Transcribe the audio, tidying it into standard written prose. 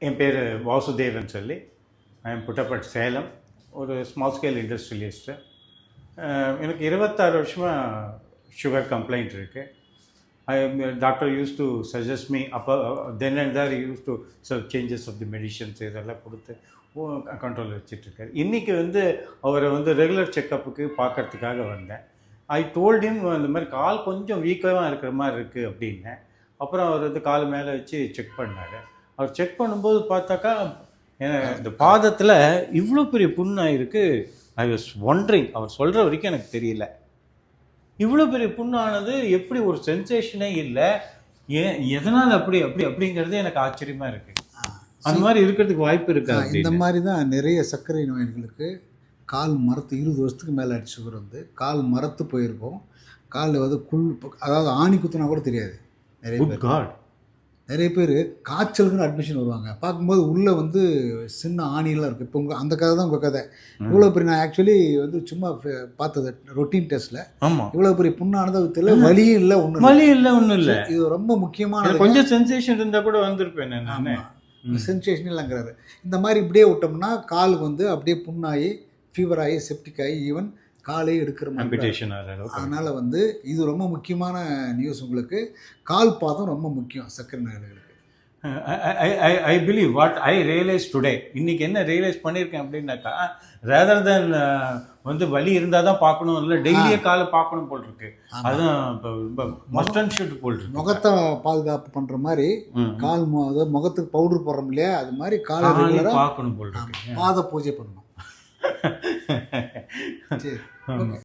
என் பேர் வாசுதேவன் சொல்லி I am புட்டப்பட் Salem ஒரு ஸ்மால் ஸ்கேல் இண்டஸ்ட்ரியலிஸ்ட்டு. எனக்கு 26 வருஷமாக சுகர் கம்ப்ளைண்ட் இருக்குது. Doctor use to suggest me அப்போ then and there use to some changes of the medicines இதெல்லாம் கொடுத்து கண்ட்ரோல் வச்சிட்ருக்காரு. இன்றைக்கி அவரை ரெகுலர் செக்கப்புக்கு பார்க்கறதுக்காக வந்தேன். ஐ டோல்ட் ஹிம் இந்த மாதிரி கால் கொஞ்சம் வீக்காக இருக்கிற மாதிரி இருக்குது அப்படின்னேன். அப்புறம் அவர் கால் மேலே வச்சு செக் பண்ணார். அவர் செக் பண்ணும்போது பார்த்தாக்கா இந்த பாதத்தில் இவ்வளோ பெரிய புண்ணாயிருக்கு. ஐ வாஸ் ஒண்டரிங், அவர் சொல்கிற வரைக்கும் எனக்கு தெரியல. இவ்வளோ பெரிய புண்ணானது எப்படி ஒரு சென்சேஷனே இல்லை, எதனால் அப்படிங்கிறது எனக்கு ஆச்சரியமாக இருக்குது. அந்த மாதிரி இருக்கிறதுக்கு வாய்ப்பு இருக்கா? இந்த மாதிரி தான் நிறைய சர்க்கரை நோயாளிகளுக்கு கால் மரத்து 20 வருஷத்துக்கு மேலே அடிச்சு சுகர் கால் மரத்து போயிருக்கும். கால் அதாவது ஆணி குத்துனா கூட தெரியாது. நிறைய பேர் காய்ச்சலுக்குன்னு அட்மிஷன் வருவாங்க. பார்க்கும்போது உள்ளே சின்ன ஆணிலாம் இருக்குது. இப்போ அந்த கதை தான் உங்கள் கதை. இவ்வளோ பெரிய நான் ஆக்சுவலி சும்மா பார்த்தது ரொட்டீன் டெஸ்ட்டில். ஆமாம், இவ்வளோ பெரிய புண்ணானது அது தெரியல, வலியும் இல்லை, ஒன்றும் இல்லை. இது ரொம்ப முக்கியமான கொஞ்சம் சென்சேஷன் இருந்தால் கூட வந்திருப்பேன் நான். சென்சேஷன் இல்லைங்கிறாரு. இந்த மாதிரி இப்படியே விட்டோம்னா காலுக்கு அப்படியே புண்ணாகி ஃபீவர் ஆகி செப்டிக் ஆகி ஈவன் காலே எடுக்கிற மாதிரி. அதனால் இது ரொம்ப முக்கியமான நியூஸ். உங்களுக்கு கால் பாதம் ரொம்ப முக்கியம் சர்க்கரை நோயாளிகளுக்கு. I believe what I realise today. இன்றைக்கி என்ன ரியலைஸ் பண்ணியிருக்கேன் அப்படின்னாக்கா, ரேதர் தென் வலி இருந்தால் தான் பார்க்கணும், இல்லை டெய்லியே காலை பார்க்கணும் போல் இருக்கு. அதுதான் இப்போ மஸ்ட் அண்ட் ஷுட் போல் இருக்கு. முகத்தை பாதுகாப்பு பண்ணுற மாதிரி கால் முகத்துக்கு பவுடர் போடுறோம் இல்லையா, அது மாதிரி காலை பார்க்கணும் போல் இருக்கு. பாத பூஜை பண்ணணும். சரி, ஓகே.